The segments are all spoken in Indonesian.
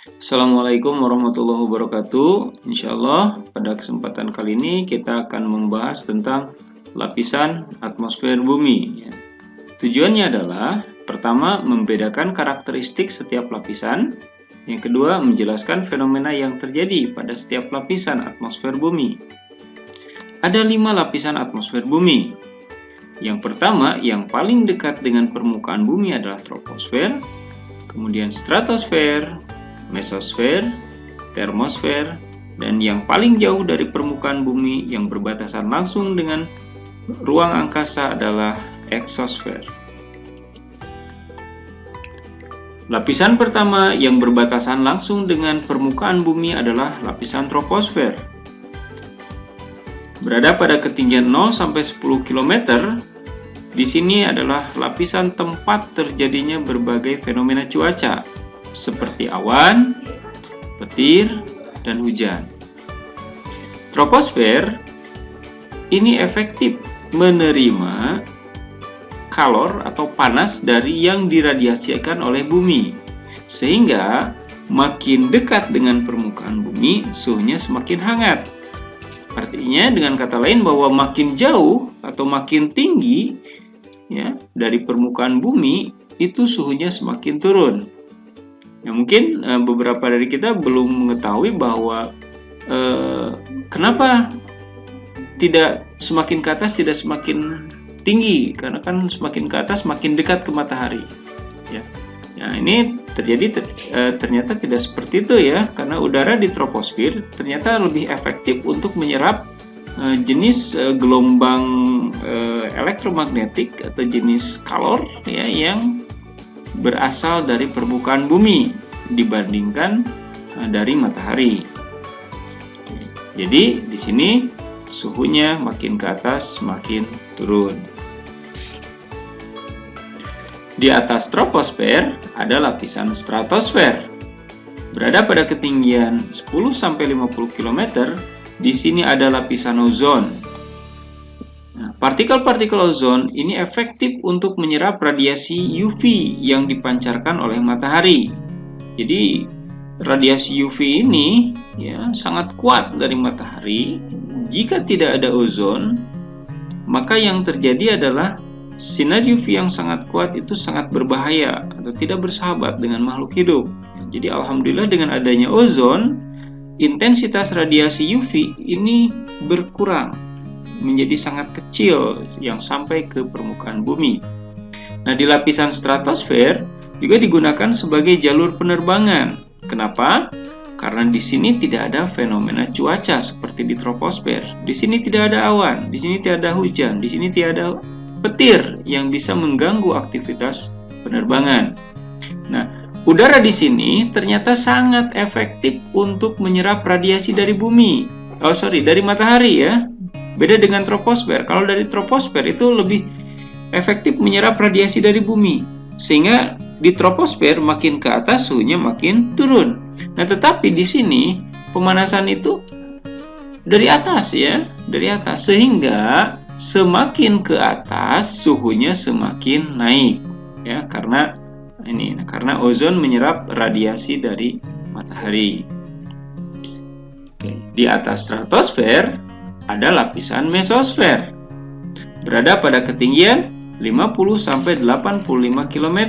Assalamualaikum warahmatullahi wabarakatuh. Insya Allah pada kesempatan kali ini kita akan membahas tentang lapisan atmosfer bumi. Tujuannya adalah pertama membedakan karakteristik setiap lapisan, yang kedua menjelaskan fenomena yang terjadi pada setiap lapisan atmosfer bumi. Ada 5 lapisan atmosfer bumi. Yang pertama yang paling dekat dengan permukaan bumi adalah troposfer, kemudian stratosfer, mesosfer, termosfer, dan yang paling jauh dari permukaan bumi yang berbatasan langsung dengan ruang angkasa adalah eksosfer. Lapisan pertama yang berbatasan langsung dengan permukaan bumi adalah lapisan troposfer. Berada pada ketinggian 0 sampai 10 km, di sini adalah lapisan tempat terjadinya berbagai fenomena cuaca, seperti awan, petir, dan hujan. Troposfer ini efektif menerima kalor atau panas dari yang diradiasikan oleh bumi, sehingga makin dekat dengan permukaan bumi, suhunya semakin hangat. Artinya dengan kata lain bahwa makin jauh atau makin tinggi ya dari permukaan bumi, itu suhunya semakin turun. Ya, mungkin beberapa dari kita belum mengetahui bahwa kenapa tidak semakin ke atas tidak semakin tinggi, karena kan semakin ke atas makin dekat ke matahari. Ya, ini terjadi ternyata tidak seperti itu ya, karena udara di troposfer ternyata lebih efektif untuk menyerap jenis gelombang elektromagnetik atau jenis kalor ya yang berasal dari permukaan bumi dibandingkan dari matahari. Jadi di sini suhunya makin ke atas makin turun. Di atas troposfer ada lapisan stratosfer. Berada pada ketinggian 10 sampai 50 km, di sini ada lapisan ozon. Partikel-partikel ozon ini efektif untuk menyerap radiasi UV yang dipancarkan oleh matahari. Jadi radiasi UV ini ya sangat kuat dari matahari. Jika tidak ada ozon, maka yang terjadi adalah sinar UV yang sangat kuat itu sangat berbahaya atau tidak bersahabat dengan makhluk hidup. Jadi alhamdulillah dengan adanya ozon, intensitas radiasi UV ini berkurang menjadi sangat kecil yang sampai ke permukaan bumi. Nah, di lapisan stratosfer juga digunakan sebagai jalur penerbangan. Kenapa? Karena di sini tidak ada fenomena cuaca seperti di troposfer. Di sini tidak ada awan, di sini tidak ada hujan, di sini tidak ada petir yang bisa mengganggu aktivitas penerbangan. Nah, udara di sini ternyata sangat efektif untuk menyerap radiasi dari bumi. Dari matahari ya. Beda dengan troposfer. Kalau dari troposfer itu lebih efektif menyerap radiasi dari bumi. Sehingga di troposfer makin ke atas suhunya makin turun. Nah, tetapi di sini pemanasan itu dari atas ya, dari atas, sehingga semakin ke atas suhunya semakin naik ya, karena ozon menyerap radiasi dari matahari. Di atas stratosfer ada lapisan mesosfer. Berada pada ketinggian 50 sampai 85 km.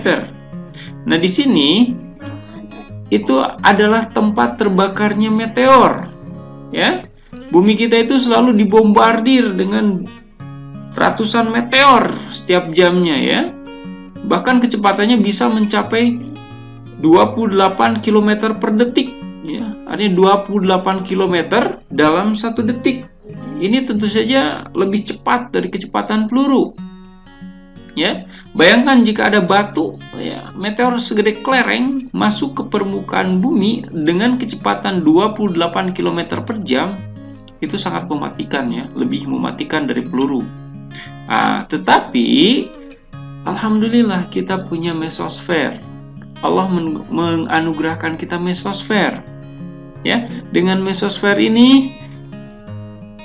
Nah, di sini itu adalah tempat terbakarnya meteor. Ya. Bumi kita itu selalu dibombardir dengan ratusan meteor setiap jamnya ya. Bahkan kecepatannya bisa mencapai 28 km per detik ya. Artinya 28 km dalam 1 detik. Ini tentu saja lebih cepat dari kecepatan peluru. Ya, bayangkan jika ada batu ya, meteor segede kelereng masuk ke permukaan bumi dengan kecepatan 28 km per jam, itu sangat mematikan ya, lebih mematikan dari peluru. Tetapi alhamdulillah kita punya mesosfer. Allah menganugerahkan kita mesosfer. Ya, dengan mesosfer ini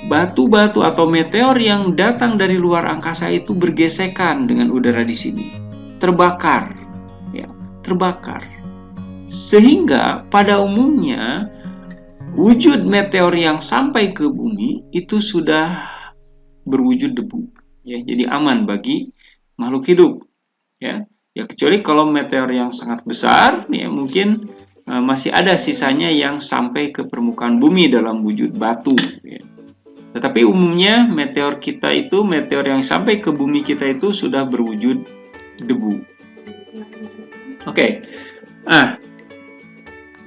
batu-batu atau meteor yang datang dari luar angkasa itu bergesekan dengan udara di sini, terbakar, ya, terbakar. Sehingga pada umumnya wujud meteor yang sampai ke bumi itu sudah berwujud debu, ya, jadi aman bagi makhluk hidup, ya. Ya kecuali kalau meteor yang sangat besar, ya mungkin masih ada sisanya yang sampai ke permukaan bumi dalam wujud batu, ya. Tetapi umumnya meteor yang sampai ke bumi kita itu sudah berwujud debu. Oke. Nah,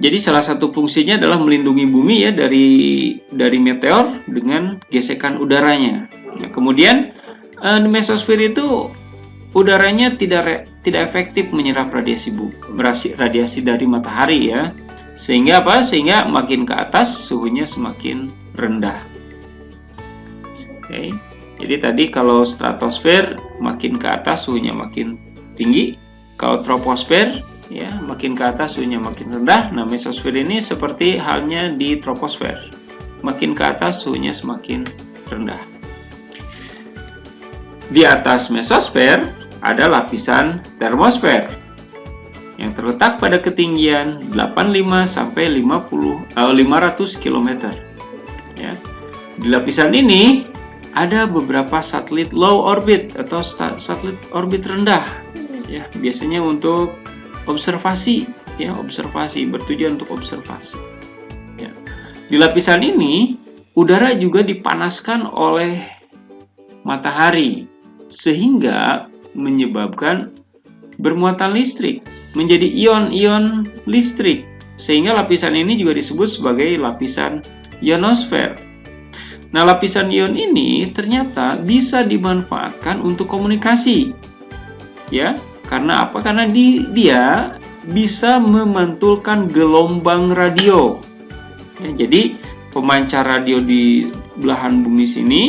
jadi salah satu fungsinya adalah melindungi bumi ya dari meteor dengan gesekan udaranya. Nah, kemudian di mesosfer itu udaranya tidak efektif menyerap radiasi dari matahari ya. Sehingga apa? Sehingga makin ke atas suhunya semakin rendah. Oke. Jadi tadi kalau stratosfer makin ke atas suhunya makin tinggi, kalau troposfer ya makin ke atas suhunya makin rendah. Nah, mesosfer ini seperti halnya di troposfer, makin ke atas suhunya semakin rendah. Di atas mesosfer ada lapisan termosfer yang terletak pada ketinggian 85 sampai 500 km. Ya. Di lapisan ini ada beberapa satelit low orbit atau satelit orbit rendah, ya biasanya untuk observasi, ya bertujuan untuk observasi. Ya. Di lapisan ini udara juga dipanaskan oleh matahari sehingga menyebabkan bermuatan listrik menjadi ion-ion listrik, sehingga lapisan ini juga disebut sebagai lapisan ionosfer. Nah, lapisan ion ini ternyata bisa dimanfaatkan untuk komunikasi. Ya, karena apa? Karena dia bisa memantulkan gelombang radio. Ya, jadi pemancar radio di belahan bumi sini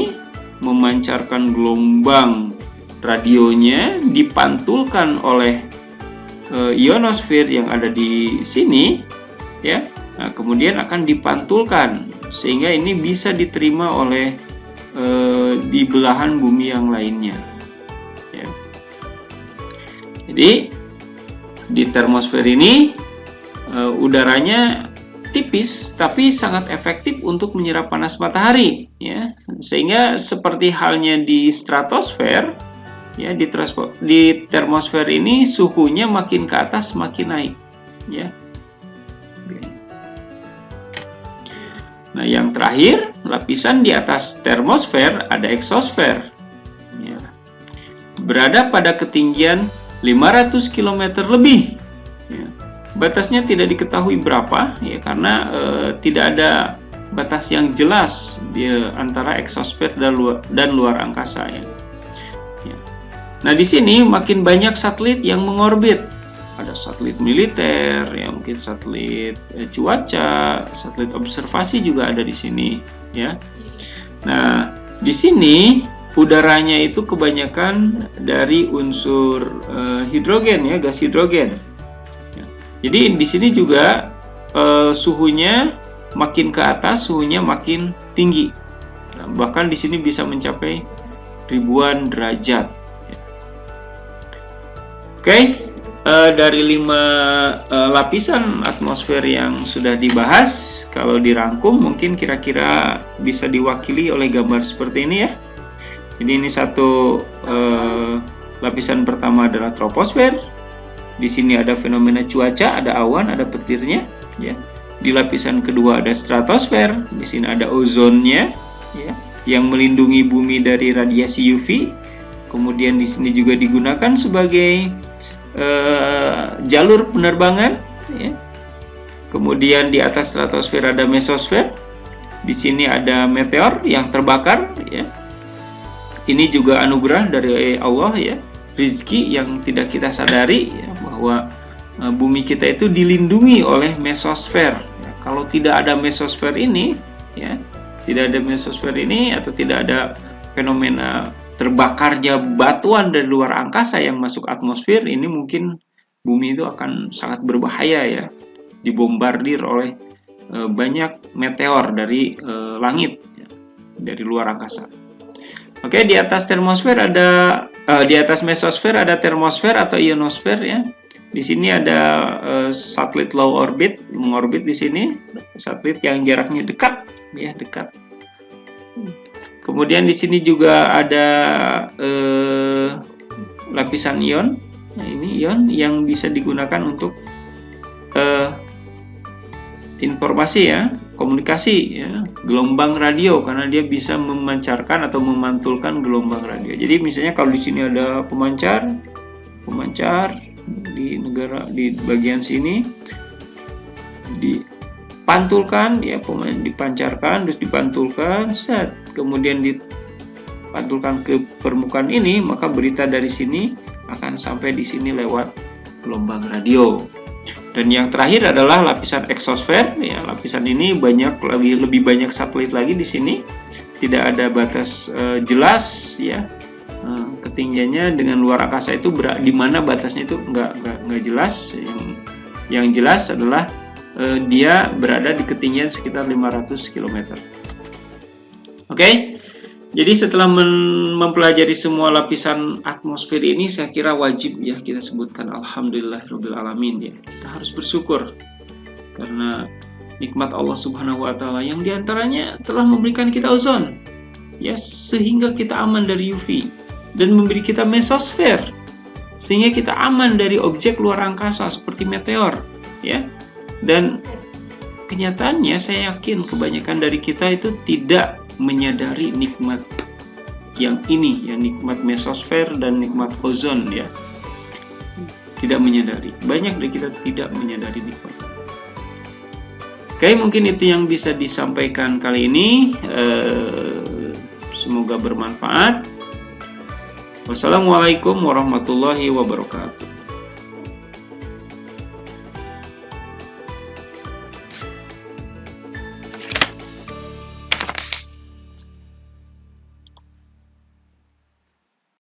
memancarkan gelombang radionya, dipantulkan oleh ionosfer yang ada di sini, ya. Nah, kemudian akan dipantulkan sehingga ini bisa diterima oleh di belahan bumi yang lainnya. Ya. Jadi di termosfer ini udaranya tipis tapi sangat efektif untuk menyerap panas matahari, ya. Sehingga seperti halnya di stratosfer, ya di termosfer ini suhunya makin ke atas makin naik, ya. Nah, yang terakhir, lapisan di atas termosfer ada eksosfer. Ya. Berada pada ketinggian 500 km lebih. Ya. Batasnya tidak diketahui berapa, ya karena tidak ada batas yang jelas di antara eksosfer dan luar angkasa. Ya. Ya. Nah, di sini makin banyak satelit yang mengorbit. Ada satelit militer, ya mungkin satelit cuaca, satelit observasi juga ada di sini, ya. Nah, di sini udaranya itu kebanyakan dari unsur hidrogen, ya, gas hidrogen. Ya. Jadi di sini juga suhunya makin ke atas, suhunya makin tinggi. Ya, bahkan di sini bisa mencapai ribuan derajat. Ya. Oke. Dari 5 lapisan atmosfer yang sudah dibahas, kalau dirangkum mungkin kira-kira bisa diwakili oleh gambar seperti ini ya. Jadi ini satu lapisan pertama adalah troposfer. Di sini ada fenomena cuaca, ada awan, ada petirnya. Ya. Di lapisan kedua ada stratosfer. Di sini ada ozonnya, ya, yang melindungi bumi dari radiasi UV. Kemudian di sini juga digunakan sebagai jalur penerbangan, ya. Kemudian di atas stratosfer ada mesosfer. Di sini ada meteor yang terbakar, ya. Ini juga anugerah dari Allah, ya, rezeki yang tidak kita sadari, ya, bahwa bumi kita itu dilindungi oleh mesosfer. Ya, kalau tidak ada mesosfer ini, ya, atau tidak ada fenomena terbakarnya batuan dari luar angkasa yang masuk atmosfer, ini mungkin bumi itu akan sangat berbahaya, ya, dibombardir oleh banyak meteor dari langit, ya, dari luar angkasa. Oke, di atas mesosfer ada termosfer atau ionosfer, ya. Di sini ada satelit low orbit, mengorbit di sini, satelit yang jaraknya dekat, ya dekat. Kemudian di sini juga ada lapisan ion. Nah, ini ion yang bisa digunakan untuk informasi ya, komunikasi ya, gelombang radio, karena dia bisa memancarkan atau memantulkan gelombang radio. Jadi misalnya kalau di sini ada pemancar di bagian sini dipantulkan ya, dipancarkan terus dipantulkan, kemudian dipantulkan ke permukaan ini, maka berita dari sini akan sampai di sini lewat gelombang radio. Dan yang terakhir adalah lapisan eksosfer ya, lapisan ini lebih banyak satelit lagi di sini, tidak ada batas jelas ya. Ketinggiannya dengan luar angkasa itu di mana batasnya itu nggak jelas. Yang jelas adalah dia berada di ketinggian sekitar 500 km. Oke, jadi setelah mempelajari semua lapisan atmosfer ini, saya kira wajib ya kita sebutkan alhamdulillahirabbil alamin ya. Kita harus bersyukur karena nikmat Allah Subhanahu wa taala yang diantaranya telah memberikan kita ozon ya, sehingga kita aman dari UV, dan memberi kita mesosfer sehingga kita aman dari objek luar angkasa seperti meteor ya. Dan kenyataannya saya yakin kebanyakan dari kita itu tidak menyadari nikmat yang ini ya, nikmat mesosfer dan nikmat ozon ya, tidak menyadari. Banyak dari kita tidak menyadari nikmat. Oke, mungkin itu yang bisa disampaikan kali ini. Semoga bermanfaat. Wassalamualaikum warahmatullahi wabarakatuh.